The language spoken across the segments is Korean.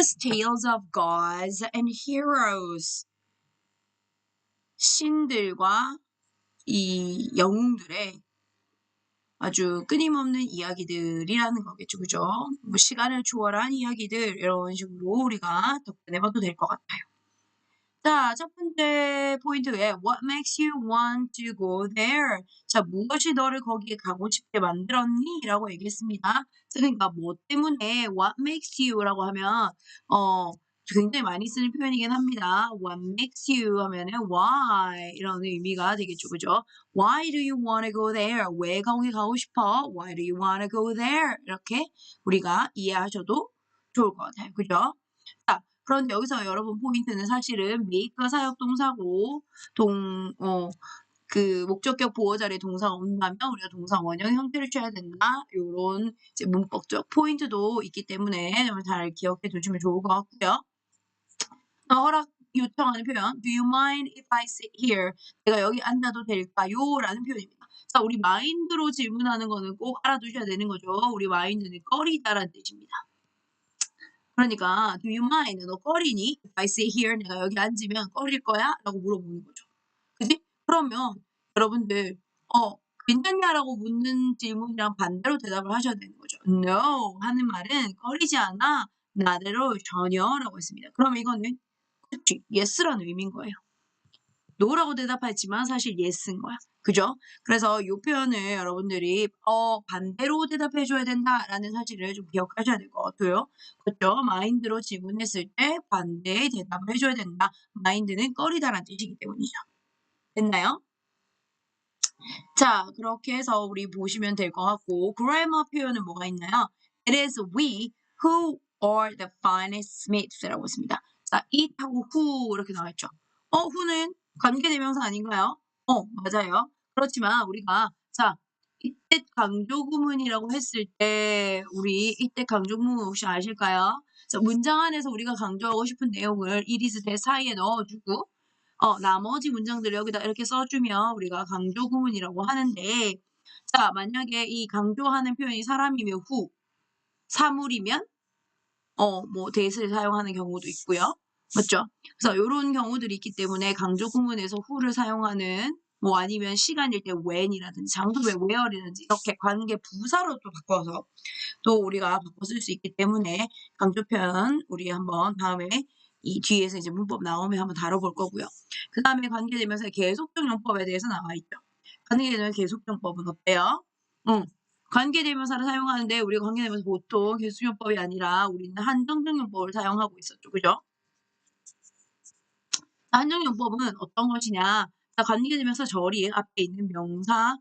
As tales of gods and heroes. 신들과 이 영웅들의 아주 끊임없는 이야기들이라는 거겠죠. 그죠? 뭐 시간을 초월한 이야기들 이런 식으로 우리가 접근해봐도 될 것 같아요. 자, 첫 번째 포인트에 What makes you want to go there? 자, 무엇이 너를 거기에 가고 싶게 만들었니? 라고 얘기했습니다. 자, 그러니까 뭐 때문에 What makes you? 라고 하면 굉장히 많이 쓰는 표현이긴 합니다. What makes you 하면은 why 이런 의미가 되겠죠. 그죠? Why do you want to go there? 왜 거기 가고 싶어? Why do you want to go there? 이렇게 우리가 이해하셔도 좋을 것 같아요. 그죠? 자, 그런데 여기서 여러분 포인트는 사실은 make가 사역동사고 그 목적격 보호 자리에 동사가 온다면 우리가 동사 원형 형태를 취해야 된다. 요런 이제 문법적 포인트도 있기 때문에 좀 잘 기억해 두시면 좋을 것 같고요. 허락 요청하는 표현 Do you mind if I sit here? 내가 여기 앉아도 될까요? 라는 표현입니다. 자, 우리 mind로 질문하는 거는 꼭 알아두셔야 되는 거죠. 우리 mind는 꺼리다라는 뜻입니다. 그러니까 Do you mind? 너 꺼리니? If I sit here, 내가 여기 앉으면 꺼릴 거야? 라고 물어보는 거죠. 그지? 그러면 여러분들 괜찮냐라고 묻는 질문이랑 반대로 대답을 하셔야 되는 거죠. No 하는 말은 꺼리지 않아. 나대로 전혀라고 했습니다. 그럼 이거는 그치, yes라는 의미인 거예요. no라고 대답했지만 사실 yes인 거야. 그죠? 그래서 이 표현을 여러분들이 반대로 대답해 줘야 된다라는 사실을 좀 기억하셔야 될 것 같아요. 그렇죠? mind로 질문했을 때 반대의 대답을 해줘야 된다. mind는 꺼리다라는 뜻이기 때문이죠. 됐나요? 자, 그렇게 해서 우리 보시면 될 것 같고 grammar 표현은 뭐가 있나요? It is we who are the finest smiths라고 했습니다. 자, it하고 who 이렇게 나와있죠. who는 관계대명사 아닌가요? 맞아요. 그렇지만 우리가 자, 이때 강조구문이라고 했을 때 우리 이때 강조구문 혹시 아실까요? 자, 문장 안에서 우리가 강조하고 싶은 내용을 it is that 사이에 넣어주고 나머지 문장들을 여기다 이렇게 써주면 우리가 강조구문이라고 하는데 자, 만약에 이 강조하는 표현이 사람이면 who, 사물이면 뭐 that을 사용하는 경우도 있고요. 맞죠? 그래서 이런 경우들이 있기 때문에 강조구문에서 who를 사용하는 뭐 아니면 시간일 때 when이라든지 장소별 where이라든지 이렇게 관계 부사로 또 바꿔서 또 우리가 바꿔 쓸 수 있기 때문에 강조 표현 우리 한번 다음에 이 뒤에서 이제 문법 나오면 한번 다뤄볼 거고요. 그 다음에 관계대명사의 계속적 용법에 대해서 나와 있죠. 관계대명사 계속적용법은 어때요? 관계대명사를 사용하는데 우리가 관계대명사 보통 계속용법이 아니라 우리는 한정적용법을 사용하고 있었죠. 그죠? 한정용법은 어떤 것이냐? 관계대명사 절이 앞에 있는 명사,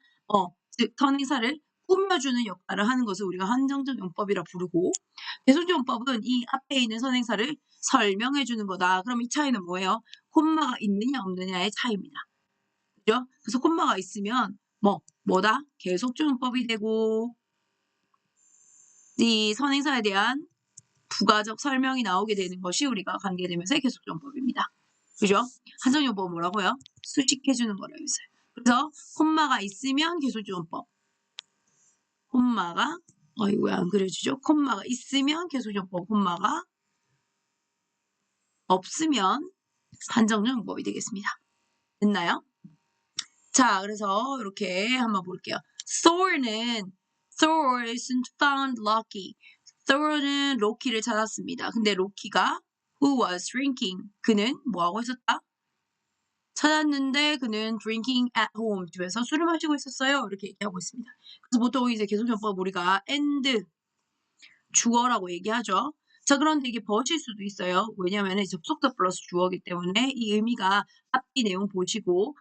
즉 선행사를 꾸며주는 역할을 하는 것을 우리가 한정적 용법이라 부르고 계속적 용법은 이 앞에 있는 선행사를 설명해주는 거다. 그럼 이 차이는 뭐예요? 콤마가 있느냐 없느냐의 차이입니다. 그죠? 그래서 콤마가 있으면 뭐다? 계속적 용법이 되고 이 선행사에 대한 부가적 설명이 나오게 되는 것이 우리가 관계되면서 계속적 용법입니다. 그죠? 한정용법은 뭐라고요? 수식해주는 거라고 했어요. 그래서 콤마가 있으면 계속적 용법. 콤마가 이거 왜 안 그려주죠? 콤마가 있으면 계속적 용법. 콤마가 없으면 한정적 용법이 되겠습니다. 됐나요? 자, 그래서 이렇게 한번 볼게요. Thor found Loki. Thor는 로키를 찾았습니다. 근데 로키가 who was drinking. 그는 뭐하고 있었다? 찾았는데 그는 drinking at home. 집에서 술을 마시고 있었어요. 이렇게 얘기하고 있습니다. 그래서 보통 이제 계속용법 우리가 and 주어라고 얘기하죠. 자, 그런데 이게 버실 수도 있어요. 왜냐하면 접속사 플러스 주어이기 때문에 이 의미가 앞뒤 내용 보시고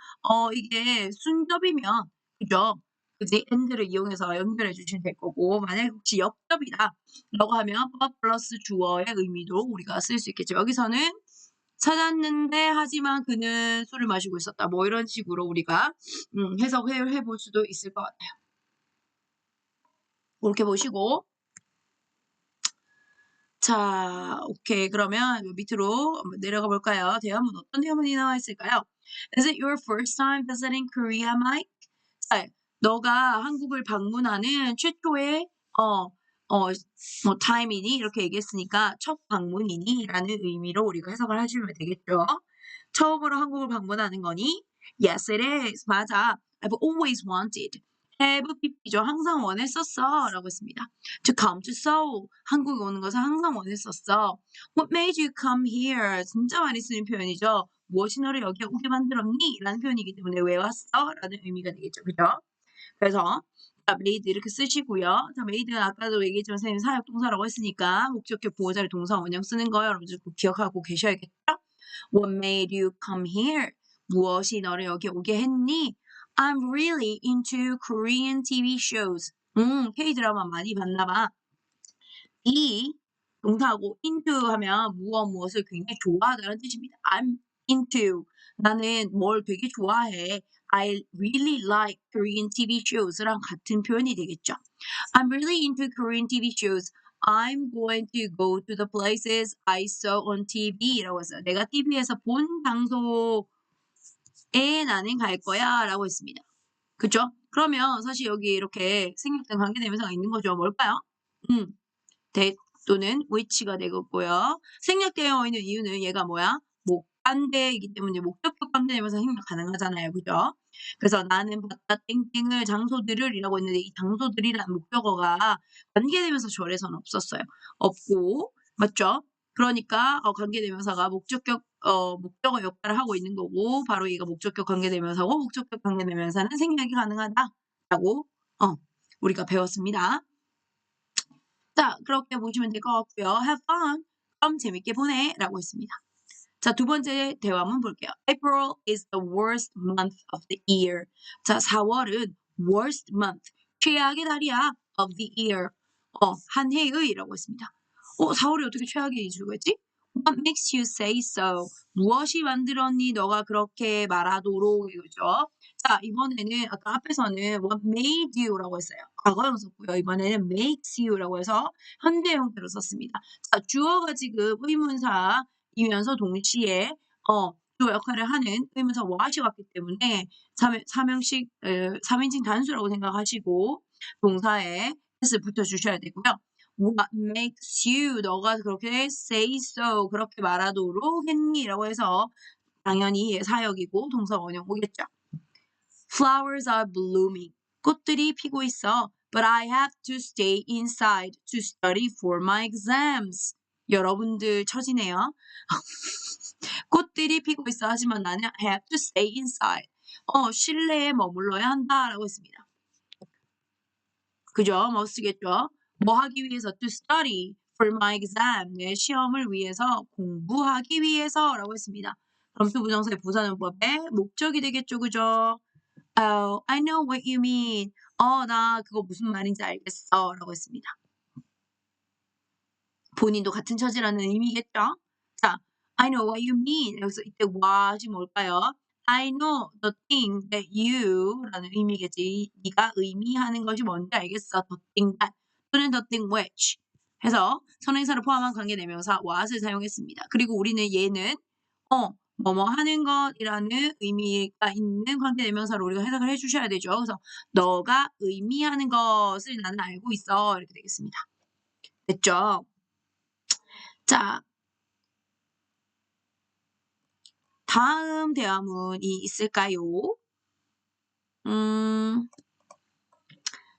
이게 순접이면 그죠? 그지? and를 이용해서 연결해 주시면 될 거고 만약에 혹시 역접이다 라고 하면 법 플러스 주어의 의미도 우리가 쓸 수 있겠죠. 여기서는 찾았는데 하지만 그는 술을 마시고 있었다. 뭐 이런 식으로 우리가 해석해 볼 수도 있을 것 같아요. 그렇게 보시고 자, 오케이. 그러면 밑으로 한번 내려가 볼까요? 대화문 어떤 대화문이 나와 있을까요? Is it your first time visiting Korea, Mike? 자, 너가 한국을 방문하는 최초의 뭐 time이니 이렇게 얘기했으니까 첫 방문이니 라는 의미로 우리가 해석을 해주면 되겠죠. 처음으로 한국을 방문하는 거니? Yes, it is. 맞아. I've always wanted. have pp죠. 항상 원했었어 라고 했습니다. To come to Seoul. 한국에 오는 것을 항상 원했었어. What made you come here? 진짜 많이 쓰는 표현이죠. 무엇이 너를 여기에 오게 만들었니? 라는 표현이기 때문에 왜 왔어? 라는 의미가 되겠죠. 그죠? 그래서 자, made 이렇게 쓰시고요. 자, made는 아까도 얘기했지만 선생님 사역동사라고 했으니까 목적격 보호자를 동사 원형 쓰는 거 여러분들 꼭 기억하고 계셔야겠죠? What made you come here? 무엇이 너를 여기 오게 했니? I'm really into Korean TV shows. K-드라마 많이 봤나 봐. 이 동사하고 into 하면 무엇을 굉장히 좋아하다는 뜻입니다. I'm into. 나는 뭘 되게 좋아해. I really like Korean TV shows랑 같은 표현이 되겠죠. I'm really into Korean TV shows. I'm going to go to the places I saw on TV라고 했어요. 내가 TV에서 본 장소에 나는 갈 거야 라고 했습니다. 그죠? 그러면 사실 여기 이렇게 생략된 관계대명사가 있는 거죠. 뭘까요? that 또는 which가 되겠고요. 생략되어 있는 이유는 얘가 뭐야? 목관대이기 때문에 목적격 관계대명사 생략 가능하잖아요. 그죠? 그래서 나는 봤다 땡땡을 장소들을 이라고 했는데 이 장소들이라는 목적어가 관계대명사 절에서는 없었어요. 없고 맞죠? 그러니까 관계대명사가 목적어 역할을 하고 있는 거고 바로 얘가 목적격 관계대명사고 목적격 관계대명사는 생략이 가능하다라고 우리가 배웠습니다. 자, 그렇게 보시면 될 것 같고요. Have fun. 그럼 재밌게 보내. 라고 했습니다. 자, 두 번째 대화문 볼게요. April is the worst month of the year. 자, 4월은 worst month. 최악의 달이야. of the year. 한 해의 라고 했습니다. 4월이 어떻게 최악의 이주겠지? What makes you say so? 무엇이 만들었니? 너가 그렇게 말하도록 이거죠. 자, 이번에는 아까 앞에서는 what made you라고 했어요. 과거형 썼고요. 이번에는 makes you라고 해서 현재 형태로 썼습니다. 자, 주어가 지금 의문사이면서 동시에 주어 역할을 하는 의문사 what이 왔기 때문에 삼형식 3인칭 단수라고 생각하시고 동사에 s 붙여주셔야 되고요. What makes you 너가 그렇게 say so 그렇게 말하도록 했니? 라고 해서 당연히 사역이고 동사 원형 오겠죠. Flowers are blooming. 꽃들이 피고 있어. But I have to stay inside to study for my exams. 여러분들 처지네요. 꽃들이 피고 있어. 하지만 나는 have to stay inside. 실내에 머물러야 한다. 라고 했습니다. 그죠? 뭐 쓰겠죠? 뭐 하기 위해서 to study for my exam. 내 시험을 위해서 공부하기 위해서라고 했습니다. 그럼 또 부정사의 부사는법의 목적이 되겠죠. 그죠? Oh, I know what you mean. 나 그거 무슨 말인지 알겠어. 라고 했습니다. 본인도 같은 처지라는 의미겠죠? 자, I know what you mean. 여기서 이때 what이 뭘까요? I know the thing that you 라는 의미겠지. 네가 의미하는 것이 뭔지 알겠어. The thing that 또는 the thing which 해서 선행사를 포함한 관계대명사 what을 사용했습니다. 그리고 우리는 얘는 뭐뭐 하는 것이라는 의미가 있는 관계대명사로 우리가 해석을 해주셔야 되죠. 그래서 너가 의미하는 것을 나는 알고 있어. 이렇게 되겠습니다. 됐죠? 자, 다음 대화문이 있을까요?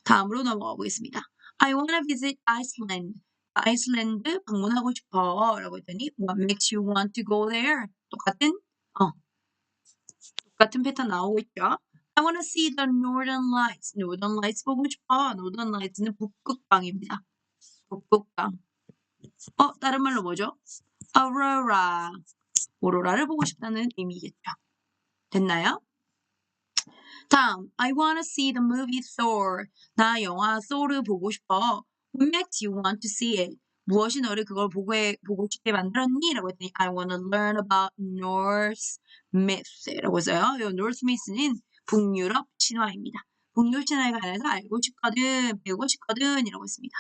다음으로 넘어가 보겠습니다. I wanna visit Iceland. 아이슬란드 방문하고 싶어. 라고 했더니 What makes you want to go there? 똑같은 패턴 나오고 있죠. I wanna see the Northern Lights. Northern Lights 보고 싶어. Northern Lights는 북극방입니다. 북극방. 다른 말로 뭐죠? Aurora. 오로라를 보고 싶다는 의미겠죠. 됐나요? 다음, I wanna see the movie Thor. 나 영화 Thor를 보고 싶어. What makes you want to see it? 무엇이 너를 그걸 보고 싶게 만들었니? 라고 했더니 I wanna learn about Norse myth라고 했어요. 이 Norse myth는 북유럽 신화입니다. 북유럽 신화에 관해서 알고 싶거든, 배우고 싶거든 이라고 했습니다.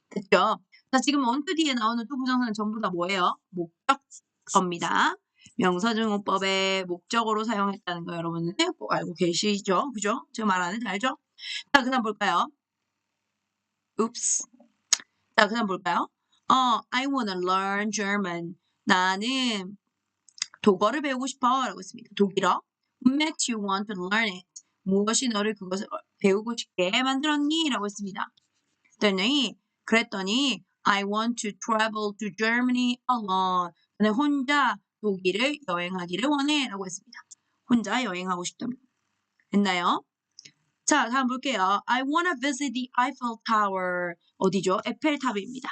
됐죠? 자, 지금 원투 뒤에 나오는 두 부정사는 전부 다 뭐예요? 목적어입니다. 명사증어법의 목적어로 사용했다는 거 여러분들 꼭 알고 계시죠? 그죠? 제가 말 안 해도 알죠? 자, 그 다음 볼까요? Oops. 자, 그다음 볼까요? I wanna learn German. 나는 독어를 배우고 싶어 라고 했습니다. 독일어. What makes you want to learn it? 무엇이 너를 그것을 배우고 싶게 만들었니? 라고 했습니다. 그랬더니 I want to travel to Germany alone. 나는 혼자 독일을 여행하기를 원해 라고 했습니다. 혼자 여행하고 싶답니다. 됐나요? 자, 다음 볼게요. I wanna visit the Eiffel Tower. 어디죠? 에펠탑입니다.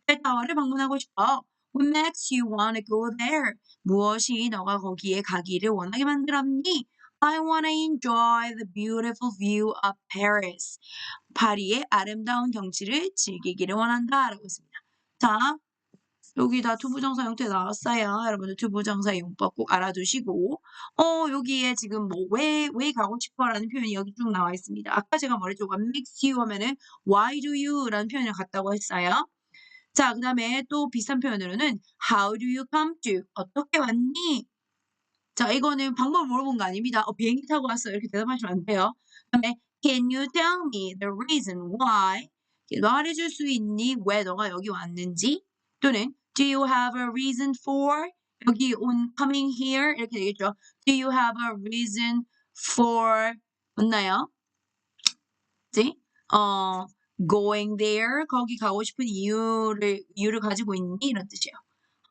에펠타워를 방문하고 싶어. What makes you wanna go there? 무엇이 너가 거기에 가기를 원하게 만들었니? I wanna enjoy the beautiful view of Paris. 파리의 아름다운 경치를 즐기기를 원한다. 라고 했습니다. 자, 여기 다 투부정사 형태 나왔어요. 여러분들 투부정사 용법 꼭 알아두시고 여기에 지금 뭐 왜 가고 싶어라는 표현이 여기 쭉 나와 있습니다. 아까 제가 말했죠. What makes you 하면은 why do you라는 표현을 갖다고 했어요. 자, 그다음에 또 비슷한 표현으로는 how do you come to 어떻게 왔니? 자, 이거는 방법을 물어본 거 아닙니다. 비행기 타고 왔어요. 이렇게 대답하시면 안 돼요. 그다음에 can you tell me the reason why? 말해줄 수 있니? 왜 너가 여기 왔는지? 또는 do you have a reason for? 여기 coming here 이렇게 되겠죠. Do you have a reason for 맞나요? 그치? going there 거기 가고 싶은 이유를 가지고 있니? 이런 뜻이에요.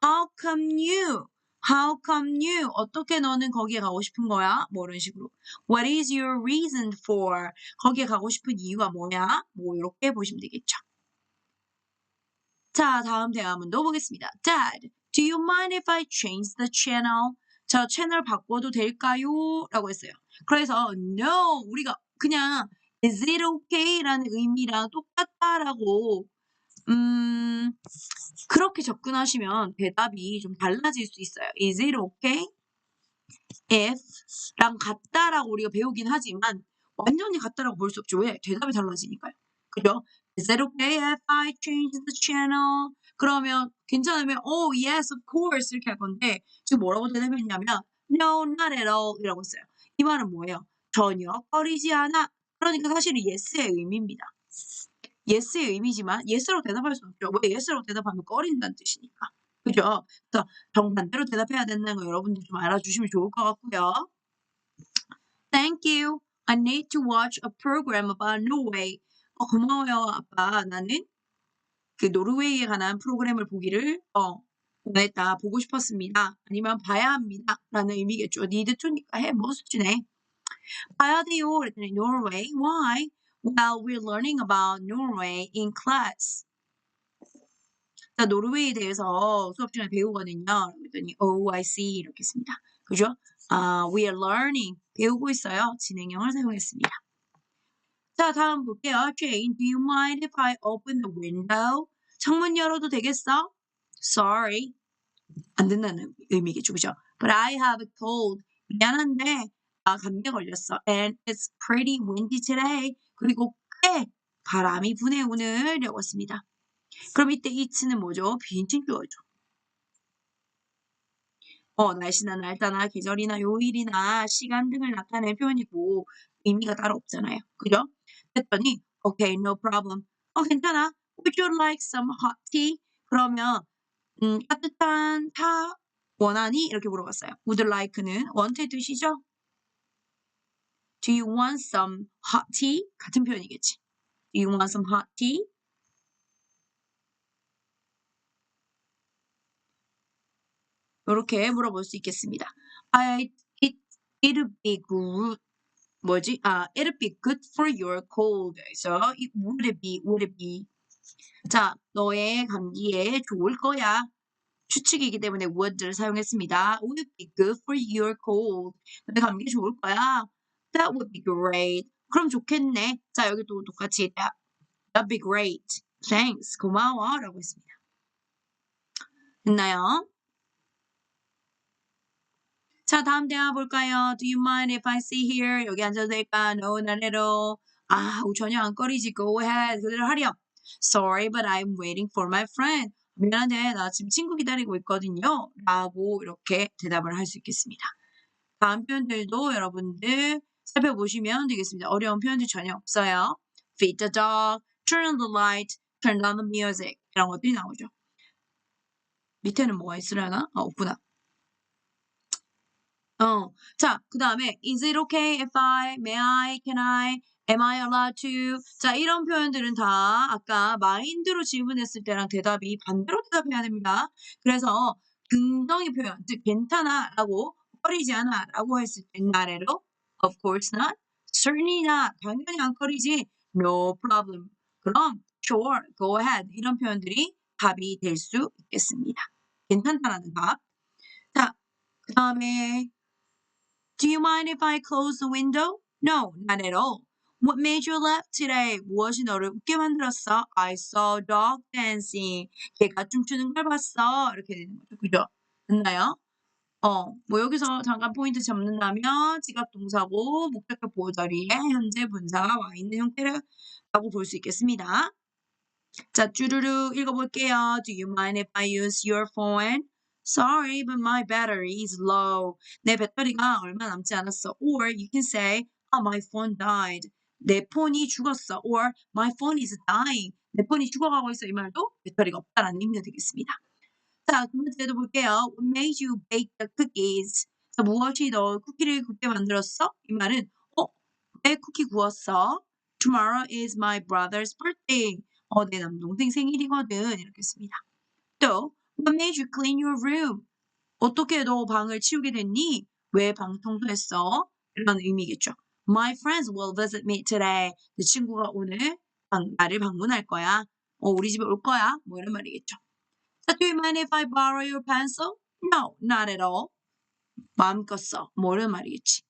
How come you? How come you? 어떻게 너는 거기에 가고 싶은 거야? 뭐 이런 식으로. What is your reason for? 거기에 가고 싶은 이유가 뭐야? 뭐 이렇게 보시면 되겠죠. 자, 다음 대화문도 보겠습니다. Dad, do you mind if I change the channel? 저 채널 바꿔도 될까요? 라고 했어요. 그래서 no, 우리가 그냥 is it okay? 라는 의미랑 똑같다라고 그렇게 접근하시면 대답이 좀 달라질 수 있어요. Is it okay if랑 같다라고 우리가 배우긴 하지만 완전히 같다라고 볼 수 없죠. 왜? 대답이 달라지니까요. 그죠? Is it okay if I change the channel? 그러면 괜찮으면 oh yes of course 이렇게 할 건데 지금 뭐라고 대답했냐면 no not at all 이라고 했어요. 이 말은 뭐예요? 전혀 꺼리지 않아. 그러니까 사실은 yes의 의미입니다. yes의 의미지만 yes라고 대답할 수 없죠. 왜 yes라고 대답하면 꺼린다는 뜻이니까. 그죠? 그래서 정반대로 대답해야 된다는 거 여러분들 좀 알아주시면 좋을 것 같고요. Thank you. I need to watch a program about Norway. 고마워요, 아빠. 나는 그 노르웨이에 관한 프로그램을 보기를 원했다. 보고 싶었습니다. 아니면 봐야 합니다. 라는 의미겠죠. need to니까 해. 뭐 수준에. 봐야 돼요. 그랬더니 Norway. Why? Well, we're learning about Norway in class. 자, 노르웨이에 대해서 수업 시간에 배우거든요. 그랬더니 oh, I see 이렇게 했습니다. 그죠? we are learning 배우고 있어요. 진행형을 사용했습니다. 자, 다음 볼게요. Jane, do you mind if I open the window? 창문 열어도 되겠어? Sorry. 안 된다는 의미겠죠. 그죠? But I have a cold. 미안한데 감기에 걸렸어. And it's pretty windy today. 그리고 꽤 바람이 부네 오늘. 라고 했습니다. 그럼 이때 it는 뭐죠? 비인칭 주어죠. 날씨나 날짜나 계절이나 요일이나 시간 등을 나타낼 표현이고 의미가 따로 없잖아요. 그죠? 그랬더니 okay, no problem. 괜찮아. Would you like some hot tea? 그러면 따뜻한 타 원하니? 이렇게 물어봤어요. Would like는 want의 뜻이죠? Do you want some hot tea? 같은 표현이겠지. Do you want some hot tea? 이렇게 물어볼 수 있겠습니다. It'd be good. 뭐지? it'd be good for your cold. 그래서 would it be. 자, 너의 감기에 좋을 거야. 추측이기 때문에 would를 사용했습니다. Would it be good for your cold? 너의 감기에 좋을 거야. That would be great. 그럼 좋겠네. 자, 여기 또 똑같이 that'd be great. Thanks. 고마워. 라고 했습니다. 됐나요? 자, 다음 대화 볼까요? Do you mind if I sit here? 여기 앉아도 될까? No, not at all. 전혀 안 꺼리지. Go ahead. 그대로 하렴. Sorry, but I'm waiting for my friend. 미안한데, 나 지금 친구 기다리고 있거든요. 라고 이렇게 대답을 할 수 있겠습니다. 다음 표현들도 여러분들 살펴보시면 되겠습니다. 어려운 표현들 전혀 없어요. Feed the dog, turn on the light, turn down the music 이런 것들이 나오죠. 밑에는 뭐가 있으려나? 없구나. 자, 그 다음에 is it okay if I, may I, can I, am I allowed to? 자, 이런 표현들은 다 아까 mind로 질문했을 때랑 대답이 반대로 대답해야 됩니다. 그래서 긍정의 표현, 즉 괜찮아 라고 꺼리지 않아 라고 했을 때 not at all, of course not, certainly not, 당연히 안 꺼리지, no problem. 그럼 sure, go ahead 이런 표현들이 답이 될 수 있겠습니다. 괜찮다라는 답. 자, 그 다음에 Do you mind if I close the window? No, not at all. What made you laugh today? 무엇이 너를 웃게 만들었어? I saw a dog dancing. 걔가 춤추는 걸 봤어. 이렇게 되는 거죠. 그죠? 됐나요? 뭐 여기서 잠깐 포인트 잡는다면 지각 동사고 목적격 보호 자리에 현재 분사가 와 있는 형태라고 볼 수 있겠습니다. 자, 쭈루루 읽어볼게요. Do you mind if I use your phone? Sorry, but my battery is low. 내 배터리가 얼마 남지 않았어. Or you can say, oh, my phone died. 내 폰이 죽었어. Or my phone is dying. 내 폰이 죽어가고 있어. 이 말도 배터리가 없다라는 의미가 되겠습니다. 자, 두 번째도 볼게요. What made you bake the cookies? 자, 무엇이 너 쿠키를 굽게 만들었어? 이 말은 왜 쿠키 구웠어? Tomorrow is my brother's birthday. 내 남동생 생일이거든. 이렇게 씁니다. 또 What made you clean your room? 어떻게 너 방을 치우게 됐니? 왜 방 청소했어? 이런 의미겠죠. My friends will visit me today. 내 친구가 오늘 나를 방문할 거야. 우리 집에 올 거야. 뭐 이런 말이겠죠. So, do you mind if I borrow your pencil? No, not at all. 마음껏 써. 뭐 이런 말이겠지.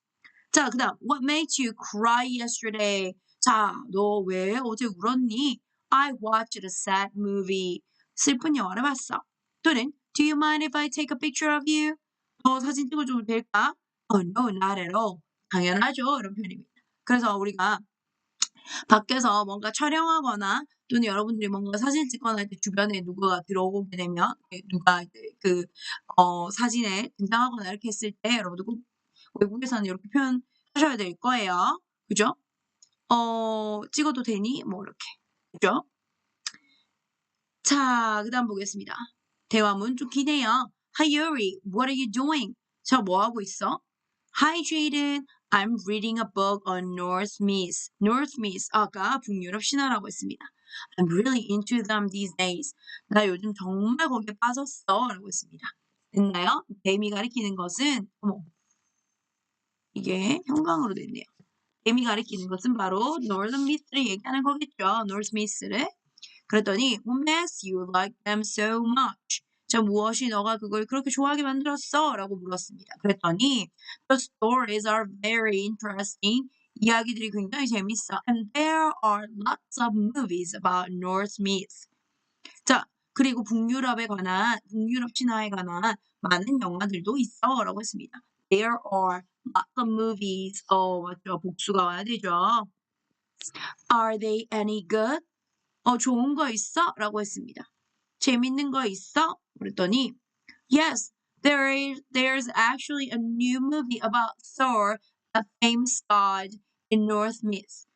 자, 그 다음 What made you cry yesterday? 자, 너 왜 어제 울었니? I watched a sad movie. 슬픈 영화를 봤어. 또는 Do you mind if I take a picture of you? 사진 찍어줘도 될까? Oh, no, not at all. 당연하죠. 이런 표현입니다. 그래서 우리가 밖에서 뭔가 촬영하거나 또는 여러분들이 뭔가 사진 찍거나 할 때 주변에 누가 들어오게 되면 누가 이제 사진에 등장하거나 이렇게 했을 때 여러분들 꼭 외국에서는 이렇게 표현하셔야 될 거예요. 그죠? 찍어도 되니? 뭐 이렇게. 그죠? 자, 그다음 보겠습니다. 대화문 좀 기네요. Hi Yuri, what are you doing? 저 뭐 하고 있어? Hi Jaden, I'm reading a book on North Myths. North Myths, 아까 북유럽 신화라고 했습니다. I'm really into them these days. 나 요즘 정말 거기에 빠졌어. 라고 했습니다. 됐나요? 뱀이 가리키는 것은, 이게 형광으로 됐네요. 뱀이 가리키는 것은 바로 Northern Myths를 얘기하는 거겠죠. North Myths를. 그랬더니 What makes you like them so much? 자, 무엇이 너가 그걸 그렇게 좋아하게 만들었어? 라고 물었습니다. 그랬더니 The stories are very interesting. 이야기들이 굉장히 재밌어. And there are lots of movies about Norse myths. 자, 그리고 북유럽 신화에 관한 많은 영화들도 있어. 라고 했습니다. There are lots of movies. 맞죠. 복수가 와야 되죠. Are they any good? 좋은 거 있어? 라고 했습니다. 재밌는 거 있어? 그랬더니 Yes, there's actually a new movie about Thor, a famous god in Norse myths.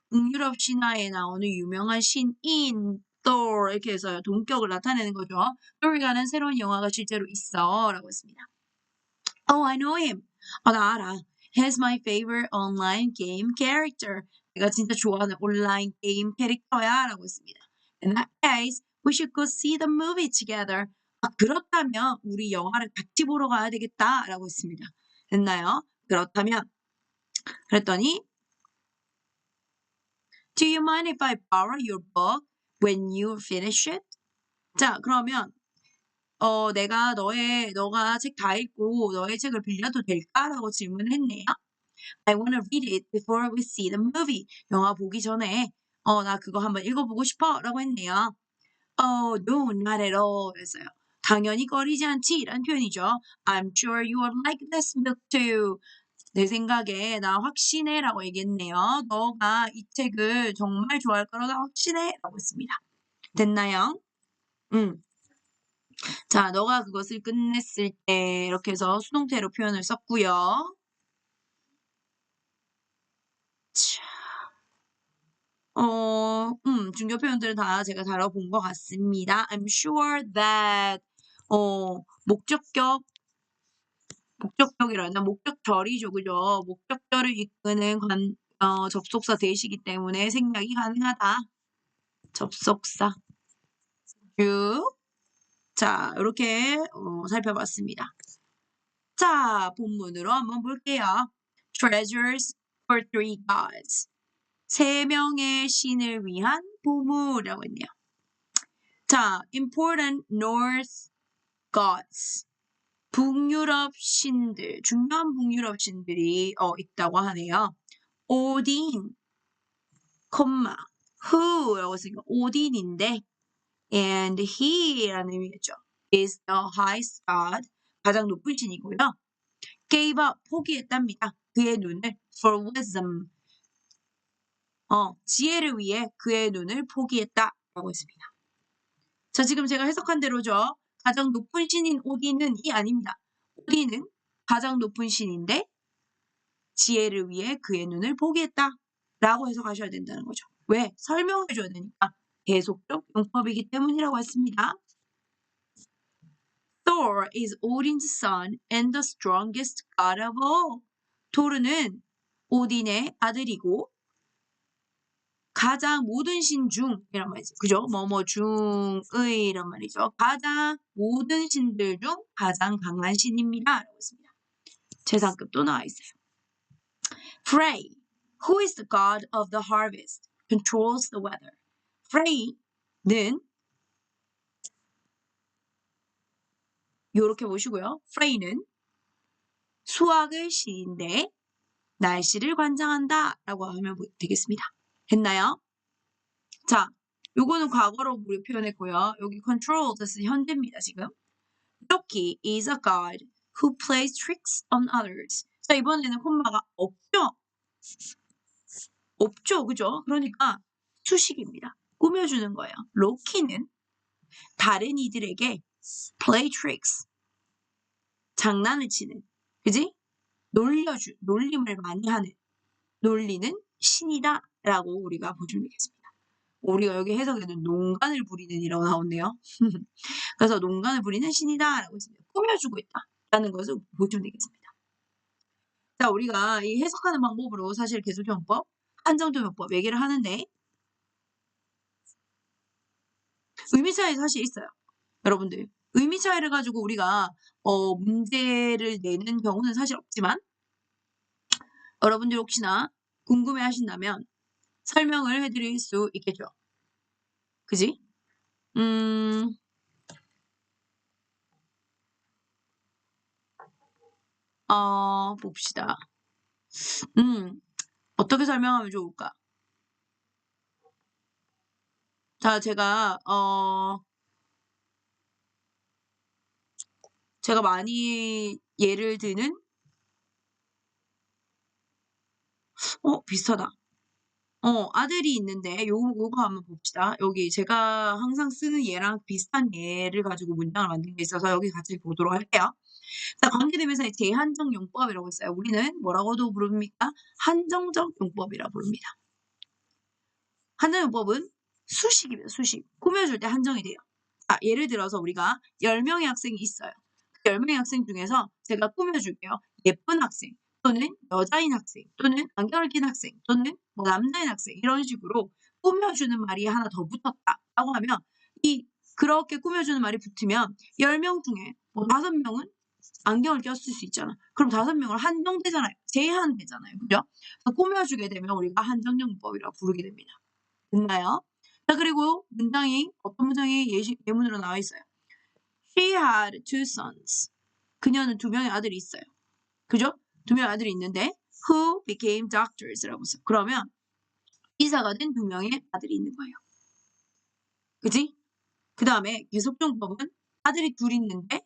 북유럽 신화에 나오는 유명한 신인 Thor 이렇게 해서 동격을 나타내는 거죠. Thor이라는 새로운 영화가 실제로 있어 라고 했습니다. Oh, I know him. 나 알아. He's my favorite online game character. 내가 진짜 좋아하는 온라인 게임 캐릭터야 라고 했습니다. In that case, we should go see the movie together. 그렇다면 우리 영화를 같이 보러 가야 되겠다 라고 했습니다. 됐나요? 그렇다면 그랬더니 Do you mind if I borrow your book when you finish it? 자, 그러면 너가 책 다 읽고 너의 책을 빌려도 될까? 라고 질문을 했네요. I wanna read it before we see the movie. 영화 보기 전에 나 그거 한번 읽어보고 싶어 라고 했네요. No, not at all. 그랬어요. 당연히 꺼리지 않지 라는 표현이죠. I'm sure you will like this book too. 내 생각에 나 확신해 라고 얘기했네요. 너가 이 책을 정말 좋아할 거라고 확신해 라고 했습니다. 됐나요? 자, 너가 그것을 끝냈을 때 이렇게 해서 수동태로 표현을 썼고요. 자, 중요 표현들은 다 제가 다뤄본 것 같습니다. I'm sure that 목적격 목적격이라나 목적절이죠. 그죠? 목적절을 이끄는 접속사 대시이기 때문에 생략이 가능하다. 접속사. 쭉. 자, 이렇게 살펴봤습니다. 자, 본문으로 한번 볼게요. Treasures for three gods. 세 명의 신을 위한 보물이라고 했네요. 자, important Norse gods. 북유럽 신들, 중요한 북유럽 신들이 있다고 하네요. 오딘, who라고 했으니까 오딘인데 and he라는 의미겠죠. is the highest god, 가장 높은 신이고요. gave up, 포기했답니다. 그의 눈을 for wisdom, 지혜를 위해 그의 눈을 포기했다라고 했습니다. 자, 지금 제가 해석한 대로죠. 가장 높은 신인 오딘은 아닙니다. 오딘은 가장 높은 신인데 지혜를 위해 그의 눈을 포기했다라고 해석하셔야 된다는 거죠. 왜? 설명해 줘야 되니까. 계속적 용법이기 때문이라고 했습니다. Thor is Odin's son and the strongest god of all. 토르는 오딘의 아들이고 가장 모든 신 중이란 말이죠. 그죠? 뭐뭐 중의란 말이죠. 가장 모든 신들 중 가장 강한 신입니다. 라고 했습니다. 재상급도 나와 있어요. Frey, who is the god of the harvest, controls the weather. Frey는 요렇게 보시고요. Frey는 수확의 신인데 날씨를 관장한다 라고 하면 되겠습니다. 됐나요? 자, 요거는 과거로 우리 표현했고요. 여기 control 뜻은 현재입니다, 지금. Loki is a god who plays tricks on others. 자, 이번에는 콤마가 없죠? 없죠, 그죠? 그러니까 수식입니다. 꾸며주는 거예요. 로키는 다른 이들에게 play tricks, 장난을 치는, 그지? 놀림을 많이 하는, 놀리는 신이다 라고 우리가 보시면 되겠습니다. 우리가 여기 해석에는 농간을 부리는 이라고 나오네요. 그래서 농간을 부리는 신이다 라고 했습니다. 꾸며주고 있다 라는 것을 보시면 되겠습니다. 자, 우리가 이 해석하는 방법으로 사실 계속용법, 한정조용법 얘기를 하는데 의미 차이 사실 있어요. 여러분들 의미 차이를 가지고 우리가 문제를 내는 경우는 사실 없지만 여러분들 혹시나 궁금해 하신다면 설명을 해드릴 수 있겠죠. 그지? 봅시다. 어떻게 설명하면 좋을까? 자, 제가 많이 예를 드는 비슷하다. 아들이 있는데 요거 한번 봅시다. 여기 제가 항상 쓰는 예랑 비슷한 예를 가지고 문장을 만든 게 있어서 여기 같이 보도록 할게요. 자, 관계대명사의 제한적 용법이라고 했어요. 우리는 뭐라고도 부릅니까? 한정적 용법이라고 부릅니다. 한정 용법은 수식입니다. 수식. 꾸며줄 때 한정이 돼요. 자, 예를 들어서 우리가 10명의 학생이 있어요. 그 10명의 학생 중에서 제가 꾸며줄게요. 예쁜 학생 또는 여자인 학생 또는 안경을 낀 학생 또는 뭐 남자인 학생 이런 식으로 꾸며주는 말이 하나 더 붙었다라고 하면 그렇게 꾸며주는 말이 붙으면 10명 중에 뭐 5명은 안경을 꼈을 수 있잖아. 그럼 5명을 한정되잖아요. 제한되잖아요. 그죠? 그래서 꾸며주게 되면 우리가 한정용법이라고 부르게 됩니다. 됐나요? 자, 그리고 어떤 문장이 예문으로 나와 있어요. She had two sons. 그녀는 2명의 아들이 있어요. 그죠? 2명의 아들이 있는데 who became doctors라고 써요. 그러면 의사가 된 2명의 아들이 있는 거예요. 그지? 그 다음에 계속용법은 아들이 둘 있는데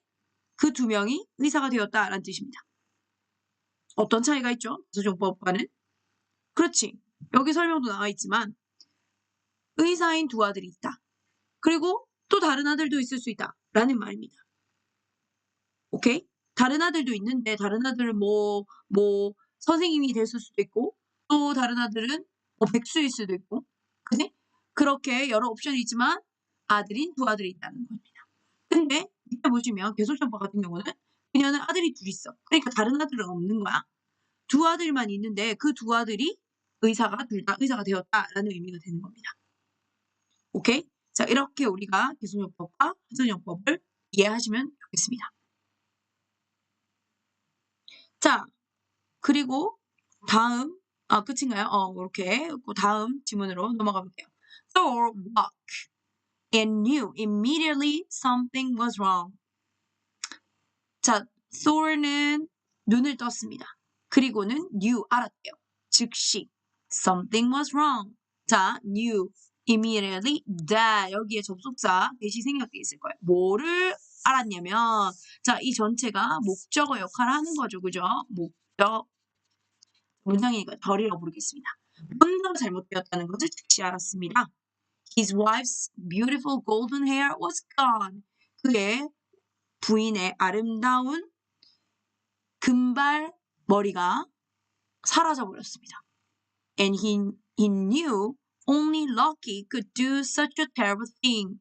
그 2명이 의사가 되었다라는 뜻입니다. 어떤 차이가 있죠? 계속용법과는? 그렇지. 여기 설명도 나와 있지만 의사인 2 아들이 있다. 그리고 또 다른 아들도 있을 수 있다. 라는 말입니다. 오케이? 다른 아들도 있는데 다른 아들은 뭐 선생님이 됐을 수도 있고 또 다른 아들은 백수일 수도 있고 그지? 그렇게 여러 옵션이 있지만 아들인 두 아들이 있다는 겁니다. 근데 밑에 보시면 계속전법 같은 경우는 그녀는 아들이 둘 있어. 그러니까 다른 아들은 없는 거야. 두 아들만 있는데 그 두 아들이 의사가 둘 다 의사가 되었다라는 의미가 되는 겁니다. 오케이? 자, 이렇게 우리가 계속용법과 하전용법을 이해하시면 좋겠습니다. 자, 그리고 다음 끝인가요? 이렇게 다음 지문으로 넘어가 볼게요. Thor walked and knew immediately something was wrong. 자, Thor는 눈을 떴습니다. 그리고는 knew 알았대요. 즉시 something was wrong. 자, knew immediately that 여기에 접속사 대시 생략돼 있을 거예요. 뭐를 알았냐면 자, 이 전체가 목적어 역할을 하는 거죠. 그죠? 목적 문장이니까 덜이라고 부르겠습니다. 뭔가 잘못되었다는 것을 즉시 알았습니다. His wife's beautiful golden hair was gone. 그의 부인의 아름다운 금발 머리가 사라져 버렸습니다. And he knew only Loki could do such a terrible thing.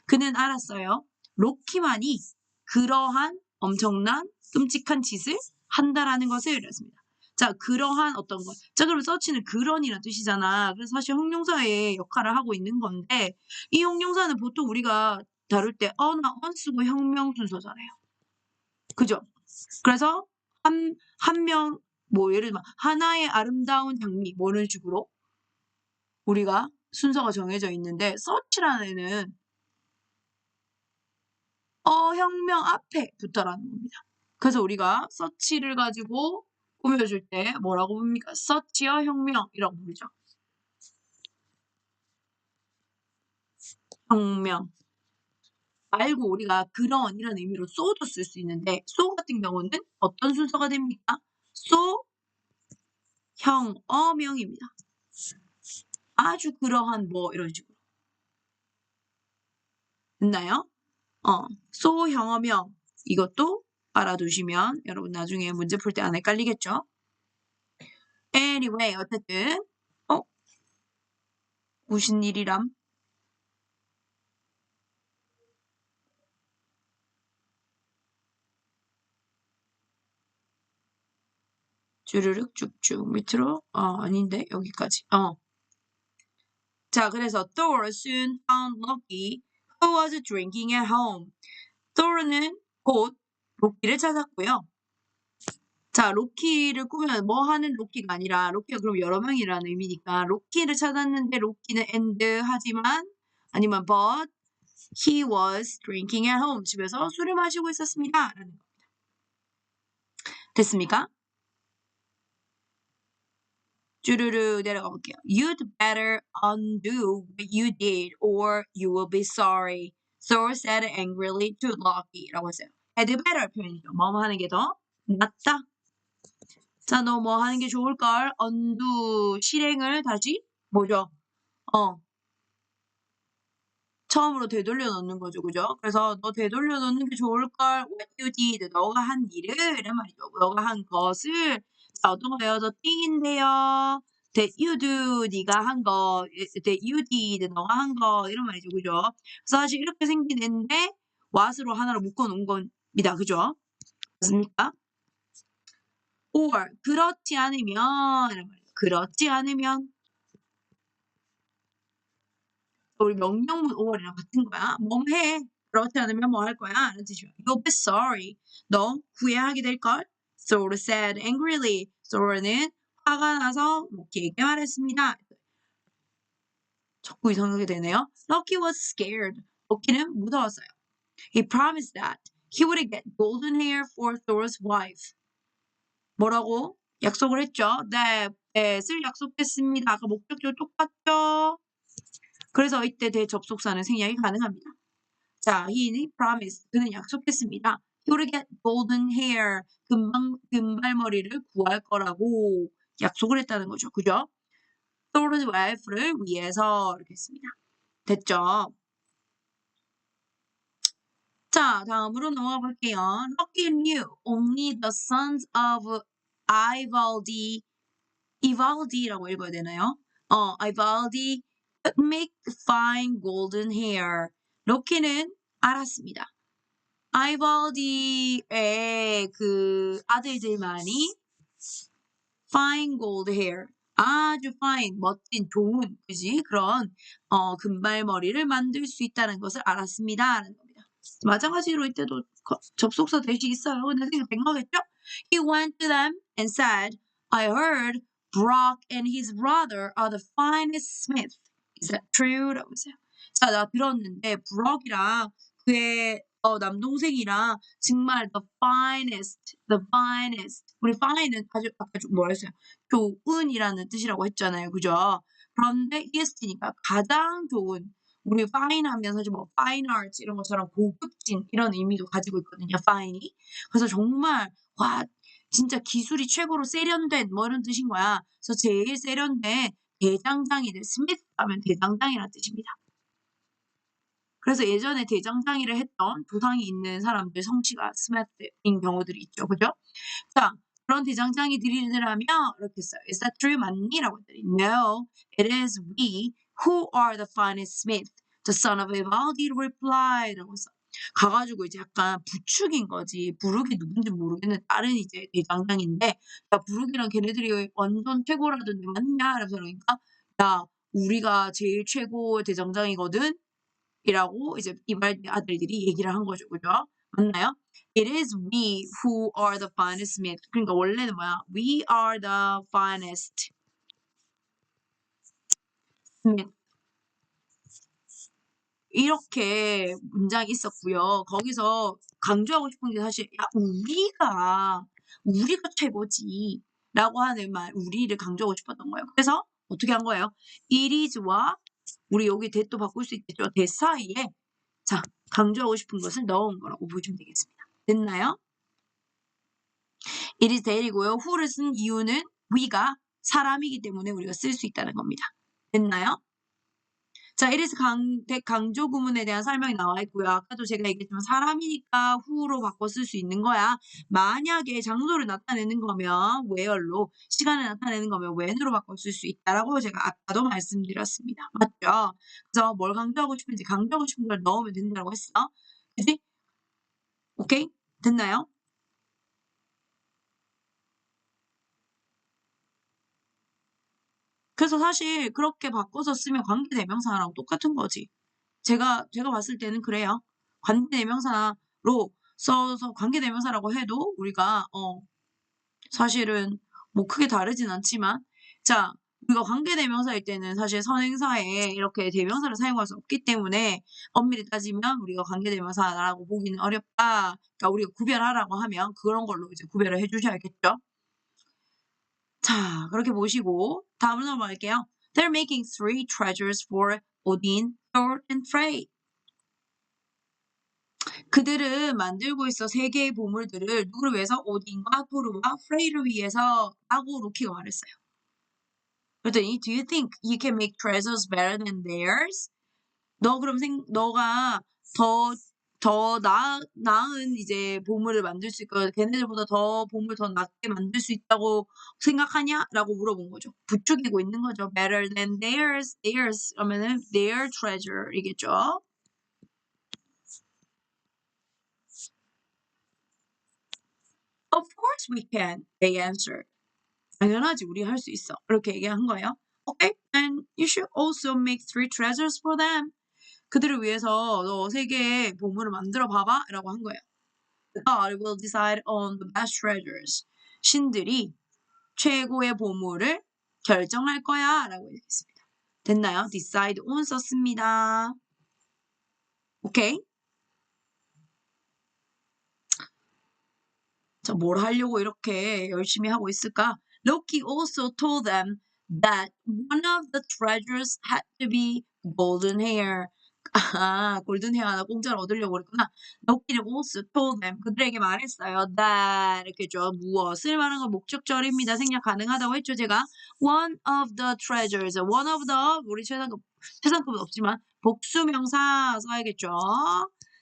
그는 알았어요. 로키만이 그러한 엄청난 끔찍한 짓을 한다라는 것을 알았습니다. 자, 그러한 어떤 것. 자, 그럼 서치는 그런이라는 뜻이잖아. 그래서 사실 형용사의 역할을 하고 있는 건데 이 형용사는 보통 우리가 다룰 때 어나 on 쓰고 형명 순서잖아요. 그죠? 그래서 한 명, 예를 들면 하나의 아름다운 장미, 뭐 이런 식으로 우리가 순서가 정해져 있는데 서치라는 애는 혁명 앞에 붙어라는 겁니다. 그래서 우리가 서치를 가지고 꾸며줄 때 뭐라고 부릅니까? 서치어 혁명이라고 부르죠. 혁명 말고 우리가 그런 이런 의미로 so도 쓸 수 있는데 so 같은 경우는 어떤 순서가 됩니까? so 형어명입니다. 아주 그러한 뭐 이런 식으로 됐나요? so 형어명 이것도 알아두시면 여러분 나중에 문제 풀 때 안 헷갈리겠죠? Anyway 어쨌든 무슨 일이람? 주르륵 쭉쭉 밑으로 아닌데 여기까지 자 그래서 Thor soon found Loki who was drinking at home. Thor는 곧 로키를 찾았고요. 자 로키를 꾸면 뭐 하는 로키가 아니라 로키가 그럼 여러 명이라는 의미니까 로키를 찾았는데 로키는 and 하지만 아니면 but he was drinking at home. 집에서 술을 마시고 있었습니다. 라는 겁니다. 됐습니까? 쭈르르 내려가 볼게요. You'd better undo what you did or you will be sorry. Thor said angrily to Loki.라고 했어요. had better 표현이죠. 뭐 하는 게 더 낫다. 자, 너 뭐 하는 게 좋을걸? undo 실행을 다시 뭐죠? 처음으로 되돌려 놓는 거죠. 그죠? 그래서 너 되돌려 놓는 게 좋을걸. What you did. 너가 한 일을 이런 말이죠. 너가 한 것을 자, 어떤 거예요? The thing인데요. That you do. 네가 한 거. That you did. 너가 한 거. 이런 말이죠. 그죠? 그래서 사실 이렇게 생긴 애인데 what으로 하나로 묶어 놓은 겁니다. 그죠? 맞습니까? Or 그렇지 않으면 이런 말이죠. 그렇지 않으면 우리 명령문 or이랑 같은 거야. 뭐 해. 그렇지 않으면 뭐 할 거야? 라는 뜻이야. You'll be sorry. 너 후회하게 될걸? Thor said angrily. Thor는 화가 나서 로키에게 말했습니다. 자꾸 이상하게 되네요. Loki was scared. 로키는 무서웠어요. He promised that he would get golden hair for Thor's wife. 뭐라고? 약속을 했죠. 네, 뱃을 약속했습니다. 아까 목적조 똑같죠? 그래서 이때 대접속사는 생략이 가능합니다. 자, he promised. 그는 약속했습니다. He would get golden hair. 금발머리를 구할 거라고 약속을 했다는 거죠. 그죠? Thor's wife를 위해서 이렇게 했습니다. 됐죠? 자, 다음으로 넘어가 볼게요. Loki knew only the sons of Ivaldi라고 읽어야 되나요? Ivaldi make fine golden hair. 로키는 알았습니다. 아이버디의 그 아들들만이 fine gold hair. 아주 fine, 멋진, 좋은, 그지? 그런, 금발머리를 만들 수 있다는 것을 알았습니다. 라는 겁니다. 마찬가지로 이때도 접속사 대시 있어요. 근데 생각된 거겠죠? He went to them and said, I heard Brock and his brother are the finest smiths. Is that true? 라고 했어요. 자, 나 들었는데, 브럭이랑 그의 남동생이랑 정말 the finest. 우리 fine은 아까 뭐라 했어요? 좋은이라는 뜻이라고 했잖아요. 그죠? 그런데 EST니까 가장 좋은. 우리 fine 하면 사실 뭐 fine arts 이런 것처럼 고급진 이런 의미도 가지고 있거든요. fine이. 그래서 정말 와 진짜 기술이 최고로 세련된 뭐 이런 뜻인 거야. 그래서 제일 세련된 대장장이들 스미스 하면 대장장이라는 뜻입니다. 그래서 예전에 대장장이를 했던 도상이 있는 사람들 성씨가 스미스인 경우들이 있죠. 그죠? 자, 그런 대장장이들이라면 이렇게 써요. Is that true? 맞니? 라고 했더니 No, it is we who are the finest smith. The son of Vivaldi replied. 라고 써. 가가지고 이제 약간 부축인 거지. 부르기 누군지 모르겠는 다른 이제 대장장인데 야 부르기랑 걔네들이 완전 최고라던데 맞냐? 이러면서 그러니까 야 우리가 제일 최고 대장장이거든. 이라고 이제 이발디 아들들이 얘기를 한 거죠. 그죠? 맞나요? It is we who are the finest smith. 그러니까 원래는 뭐야? We are the finest smith. 이렇게 문장이 있었고요. 거기서 강조하고 싶은 게 사실 야 우리가 최고지 라고 하는 말 우리를 강조하고 싶었던 거예요. 그래서 어떻게 한 거예요? It is와 우리 여기 that도 바꿀 수 있겠죠. that 사이에 자 강조하고 싶은 것을 넣은 거라고 보시면 되겠습니다. 됐나요? It is that이고요. who를 쓴 이유는 we가 사람이기 때문에 우리가 쓸 수 있다는 겁니다. 됐나요? 자, it is 강조 구문에 대한 설명이 나와 있고요. 아까도 제가 얘기했지만 사람이니까 who로 바꿔 쓸 수 있는 거야. 만약에 장소를 나타내는 거면 where로, 시간을 나타내는 거면 when으로 바꿔 쓸 수 있다라고 제가 아까도 말씀드렸습니다. 맞죠? 그래서 뭘 강조하고 싶은지 강조하고 싶은 걸 넣으면 된다고 했어. 그지? 오케이? 됐나요? 그래서 사실 그렇게 바꿔서 쓰면 관계대명사랑 똑같은 거지. 제가 봤을 때는 그래요. 관계대명사로 써서 관계대명사라고 해도 우리가 사실은 뭐 크게 다르진 않지만 자 우리가 관계대명사일 때는 사실 선행사에 이렇게 대명사를 사용할 수 없기 때문에 엄밀히 따지면 우리가 관계대명사라고 보기는 어렵다. 그러니까 우리가 구별하라고 하면 그런 걸로 이제 구별을 해 주셔야겠죠. 자, 그렇게 보시고 다음으로 넘어갈게요. They're making 3 treasures for Odin, Thor, and Frey. 그들은 만들고 있어 3개의 보물들을 누구를 위해서? 오딘과 토르와 프레이를 위해서 라고 로키가 말했어요. 그랬더니 Do you think you can make treasures better than theirs? 너 그럼 너가 더 나은 이제 보물을 만들 수 있고 걔네들보다 보물 더 낫게 만들 수 있다고 생각하냐? 라고 물어본 거죠. 부추기고 있는 거죠. Better than theirs 그러면은 their treasure이겠죠. Of course we can, they answered. 당연하지, 우리 할 수 있어. 이렇게 얘기한 거예요. Okay, and you should also make 3 treasures for them. 그들을 위해서 너 3개의 보물을 만들어 봐봐. 라고 한 거예요. God will decide on the best treasures. 신들이 최고의 보물을 결정할 거야. 라고 얘기했습니다. 됐나요? decide on 썼습니다. 오케이? 자, 뭘 하려고 이렇게 열심히 하고 있을까? Loki also told them that one of the treasures had to be golden hair. 아, 골든 헤어 하나 공짜로 얻으려고 그랬구나. Loki는 also told them. 그들에게 말했어요. that 이렇게 죠. 무엇을 말하는 건 목적절입니다. 생략 가능하다고 했죠, 제가. one of the treasures. one of the 우리 최상급은 없지만 복수명사 써야겠죠.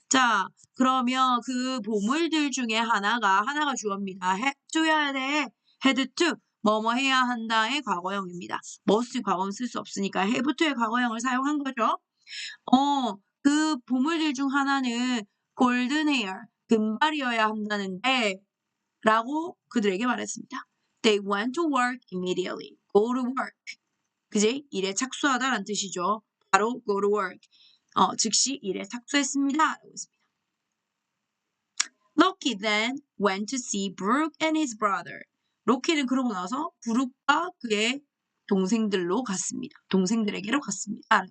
자, 그러면 그 보물들 중에 하나가 주어입니다. 해줘야 돼. had to 뭐뭐 해야 한다의 과거형입니다. must 과거는 쓸 수 없으니까 haveto의 과거형을 사용한 거죠. 그 보물들 중 하나는 golden hair, 금발이어야 한다는데 라고 그들에게 말했습니다. They went to work immediately. Go to work. 그지? 일에 착수하다라는 뜻이죠. 바로 go to work. 즉시 일에 착수했습니다. 라고 했습니다. Loki then went to see Brooke and his brother. 로키는 그러고 나서 브룩과 그의 동생들로 갔습니다. 동생들에게로 갔습니다.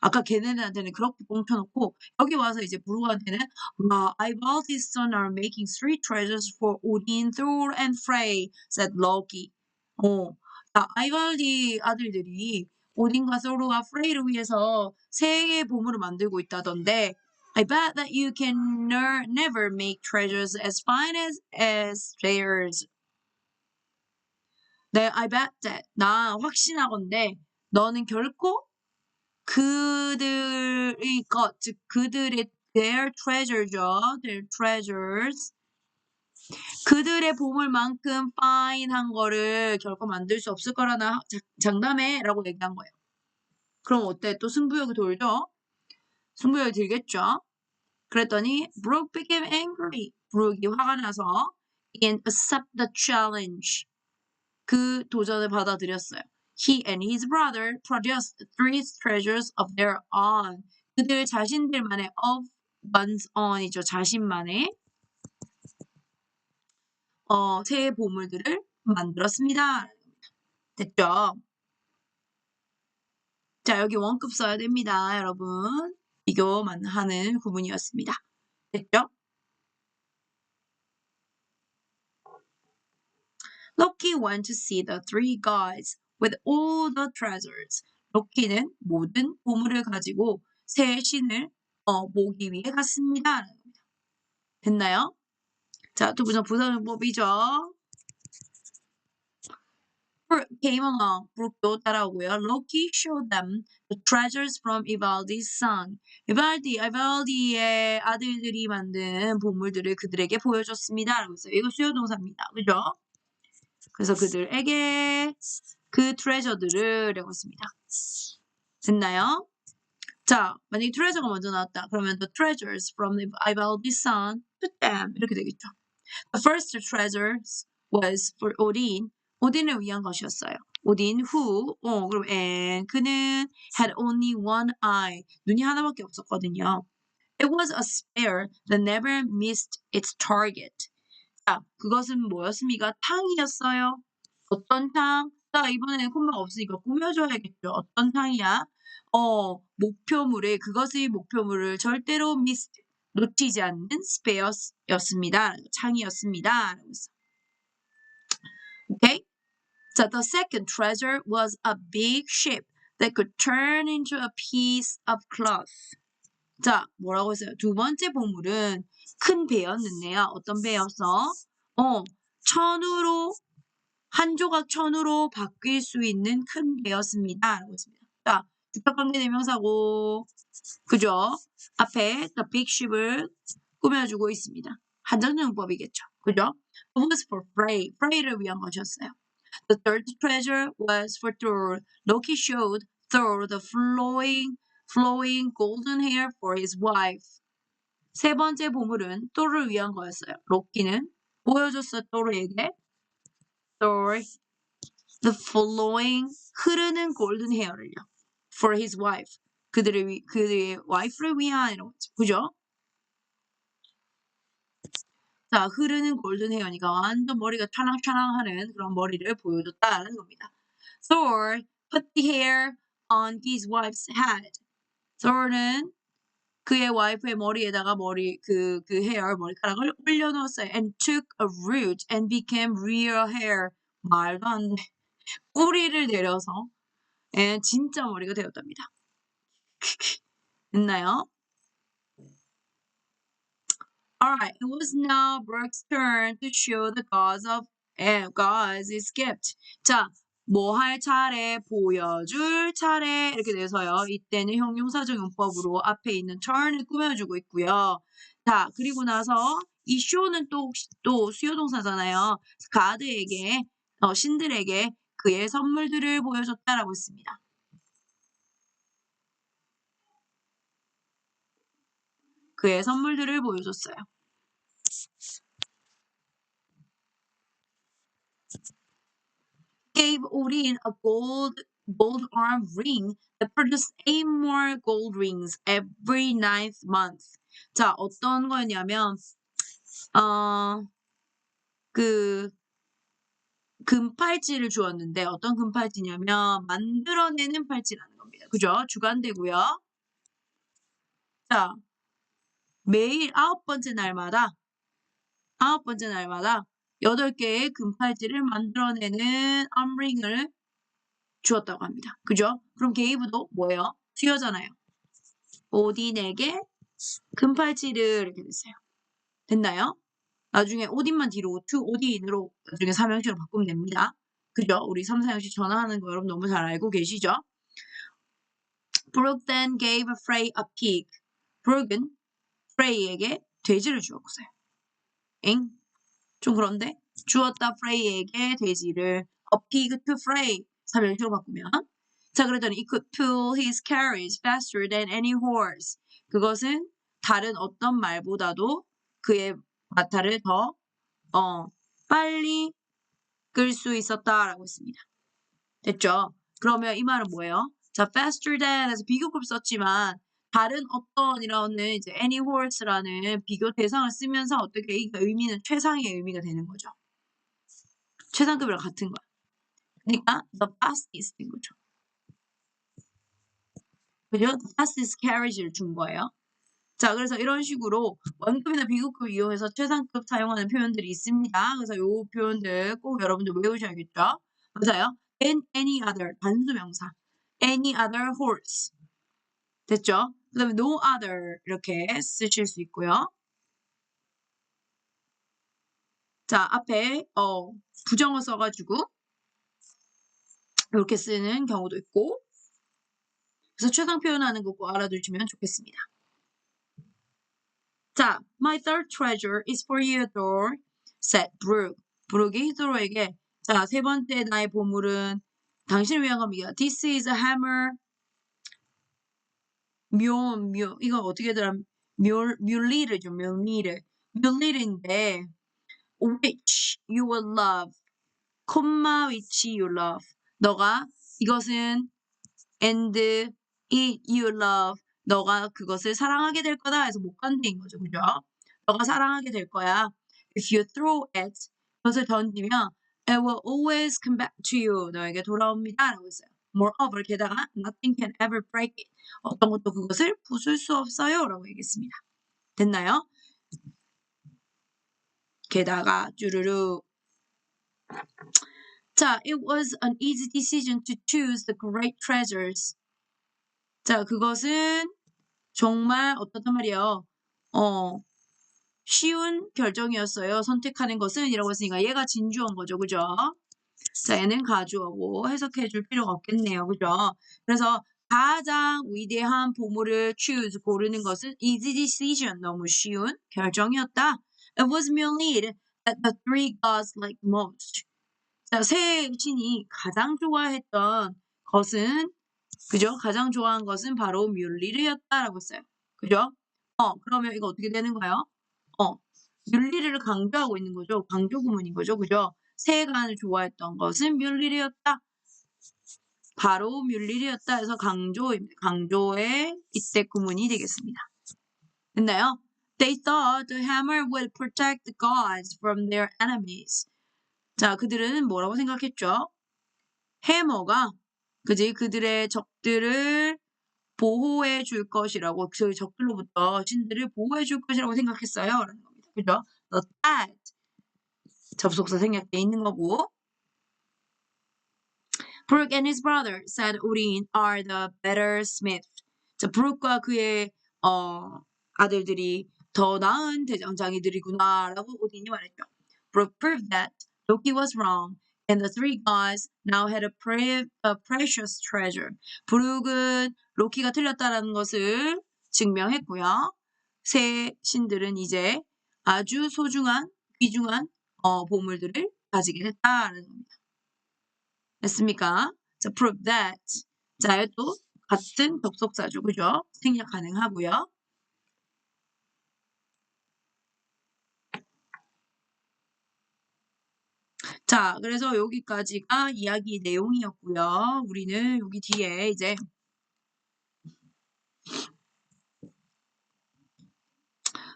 아까 걔네들한테는 그렇게 뻥쳐놓고 여기 와서 이제 브룩한테는 Ivaldi's son are making three treasures for Odin, Thor, and Frey, said Loki. 아이발디 아들들이 오딘과 소로와 프레이를 위해서 세 개의 보물을 만들고 있다던데 I bet that you can never make treasures as fine as theirs. 네, I bet that. 나 확신하건대 너는 결코 그들의 것, 즉 그들의 their treasure죠. their treasures. 그들의 보물만큼 fine한 거를 결코 만들 수 없을 거라나 장담해 라고 얘기한 거예요. 그럼 어때? 또 승부욕이 돌죠? 승부욕이 들겠죠? 그랬더니 Brooke became angry. 브룩이 화가 나서 and accept the challenge. 그 도전을 받아들였어요. He and his brother produced three treasures of their own. 그들 자신들만의 of one's own이죠. 자신만의 새 보물들을 만들었습니다. 됐죠? 자, 여기 원급 써야 됩니다, 여러분. 비교만 하는 구문이었습니다. 됐죠? Loki went to see the three gods with all the treasures. 로키는 모든 보물을 가지고 새 신을 모기 위해 갔습니다. 됐나요? 자, 두 번째 부사용법이죠. Brooke came along. 브룩도 따라오고요. Loki showed them the treasures from Ivaldi's son. 이발디의 아들들이 만든 보물들을 그들에게 보여줬습니다. 라고 했어요. 이거 수요동사입니다. 그죠? 그래서 그들에게 그 트레저들을 라고 했습니다. 됐나요? 자, 만약에 트레저가 먼저 나왔다. 그러면 the treasures from Ivaldi's son to them 이렇게 되겠죠. The first treasures was for Odin. 오딘을 위한 것이었어요. 오딘 who, 그럼 and 그는 had only one eye. 눈이 하나밖에 없었거든요. It was a spear that never missed its target. 자, 그것은 뭐였습니까? 탕이었어요. 어떤 탕? 자, 이번에는 콤마가 없으니까 꾸며줘야겠죠. 어떤 탕이야? 목표물에 그것의 목표물을 절대로 놓치지 않는 스페어였습니다. 창이었습니다. Okay? So the second treasure was a big ship that could turn into a piece of cloth. 자, 뭐라고 했어요? 두 번째 보물은 큰 배였는데요. 어떤 배였어? 천으로 한 조각 천으로 바뀔 수 있는 큰 배였습니다. 라고 했습니다. 자, 주격관계 대명사고 그죠? 앞에 the big ship을 꾸며주고 있습니다. 한정용법이겠죠. 그죠? It was for Frey. Frey를 위한 것이었어요. The third treasure was for Thor. Loki showed Thor the flowing golden hair for his wife. 세 번째 보물은 Thor를 위한 거였어요. 로키는 보여줬어 Thor에게 Thor the flowing 흐르는 golden hair를요. For his wife. 그들의 와이프를 위한 이런 거죠. 그죠? 자, 흐르는 골든 헤어니까 완전 머리가 차랑차랑하는 그런 머리를 보여줬다는 겁니다. Thor put the hair on his wife's head. Thor는 그의 와이프의 머리에다가 그 헤어 머리카락을 올려놓았어요. And took a root and became real hair. 말도 안 돼. 뿌리를 내려서 진짜 머리가 되었답니다. 됐나요? Alright, it was now Brooke's turn to show the gods his gift. 자, 뭐 할 차례, 보여줄 차례 이렇게 돼서요. 이때는 형용사적 용법으로 앞에 있는 turn을 꾸며주고 있고요. 자, 그리고 나서 이 show는 또 수요동사잖아요. 가드에게 신들에게 그의 선물들을 보여줬다라고 했습니다. 그의 선물들을 보여줬어요. Gave Odin a gold arm ring that produced 8 more gold rings every 9th month. 자, 어떤 거였냐면 그 금팔찌를 주었는데 어떤 금팔찌냐면 만들어내는 팔찌라는 겁니다. 그죠? 주간되고요. 자, 매일 9번째 날마다 8개의 금팔찌를 만들어내는 암링을 주었다고 합니다. 그죠? 그럼 게이브도 뭐예요? 수여잖아요. 오딘에게 금팔찌를 이렇게 됐어요. 됐나요? 나중에 오딘만 뒤로 to 오딘으로 나중에 삼형식으로 바꾸면 됩니다. 그죠? 우리 3, 4형식 전화하는 거 여러분 너무 잘 알고 계시죠? Brooke then gave Frey a pig. 브룩은 프레이에게 돼지를 주었어요. 엥? 좀 그런데? 주었다 프레이에게 돼지를 a pig to Frey. 3형식으로 바꾸면 자 그랬더니 it could pull his carriage faster than any horse. 그것은 다른 어떤 말보다도 그의 마타를 더 빨리 끌 수 있었다라고 했습니다. 됐죠? 그러면 이 말은 뭐예요? 자, faster than에서 비교급 썼지만 다른 어떤 이라는 이제 any horse라는 비교 대상을 쓰면서 어떻게 이 의미는 최상의 의미가 되는 거죠. 최상급이랑 같은 거야. 그러니까 the fastest인 거죠. 그죠? the fastest carriage를 준 거예요. 자, 그래서 이런 식으로 원급이나 비급급 이용해서 최상급 사용하는 표현들이 있습니다. 그래서 요 표현들 꼭 여러분들 외우셔야겠죠? 맞아요. And any other 단수 명사. Any other horse. 됐죠? 그 다음에 no other 이렇게 쓰실 수 있고요. 자, 앞에 부정어 써가지고 이렇게 쓰는 경우도 있고 그래서 최상 표현하는 거 꼭 알아두시면 좋겠습니다. 자, my third treasure is for Theodore, said Brooke. 브룩이 히드로에게 자, 세 번째 나의 보물은 당신을 위한 겁니다. This is a hammer. 이거 어떻게 들어? 뮬리르죠, 뮬리르. 뮬리르인데 which you will love. which you love. 너가 이것은 and it you love. 너가 그것을 사랑하게 될 거다 해서 목간대인 거죠. 그죠? 너가 사랑하게 될 거야. If you throw it, 그것을 던지면 it will always come back to you. 너에게 돌아옵니다. 라고 했어요. Moreover, 게다가 nothing can ever break it. 어떤 것도 그것을 부술 수 없어요. 라고 얘기했습니다. 됐나요? 게다가 쭈루루 자, it was an easy decision to choose the great treasures. 자, 그것은 정말 어떻단 말이에요. 쉬운 결정이었어요. 선택하는 것은 이라고 했으니까 얘가 진주어인 거죠. 그죠? 자, 얘는 가주어고 해석해 줄 필요가 없겠네요. 그죠? 그래서 가장 위대한 보물을 choose 고르는 것은 easy decision 너무 쉬운 결정이었다. It was merely that the three gods liked most. 자, 세 신이 가장 좋아했던 것은 그죠? 가장 좋아한 것은 바로 뮬리르였다라고 했어요. 그죠? 그러면 이거 어떻게 되는 거예요? 뮬리르를 강조하고 있는 거죠. 강조 구문인 거죠. 그죠? 세간을 좋아했던 것은 뮬리르였다. 바로 뮬리르였다 해서 강조입니다. 강조의 이때 구문이 되겠습니다. 됐나요? They thought the hammer would protect the gods from their enemies. 자, 그들은 뭐라고 생각했죠? 해머가 그들의 적들을 보호해 줄 것이라고 그 적들로부터 신들을 보호해 줄 것이라고 생각했어요. 라는 겁니다. 그죠? The that 접속사 생략돼 있는 거고 Brooke and his brother, said Odin, are the better smith. 자, 브룩과 그의 아들들이 더 나은 대장장이들이구나라고 오딘이 말했죠. Brooke proved that Loki was wrong, and the three gods now had a precious treasure. 브룩은 로키가 틀렸다라는 것을 증명했고요. 세 신들은 이제 아주 소중한 귀중한 보물들을 가지게 됐다라는 겁니다. 됐습니까? 자, prove that. 자, 또 같은 접속사죠. 그죠? 생략 가능하고요. 자, 그래서 여기까지가 이야기 내용이었고요. 우리는 여기 뒤에 이제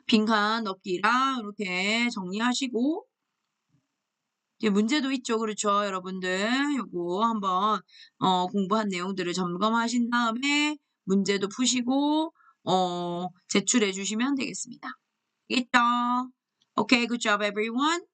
빈칸 넣기랑 이렇게 정리하시고 이제 문제도 있죠. 그렇죠, 여러분들. 요거 한번 공부한 내용들을 점검하신 다음에 문제도 푸시고 제출해 주시면 되겠습니다. 있죠? Okay, good job everyone.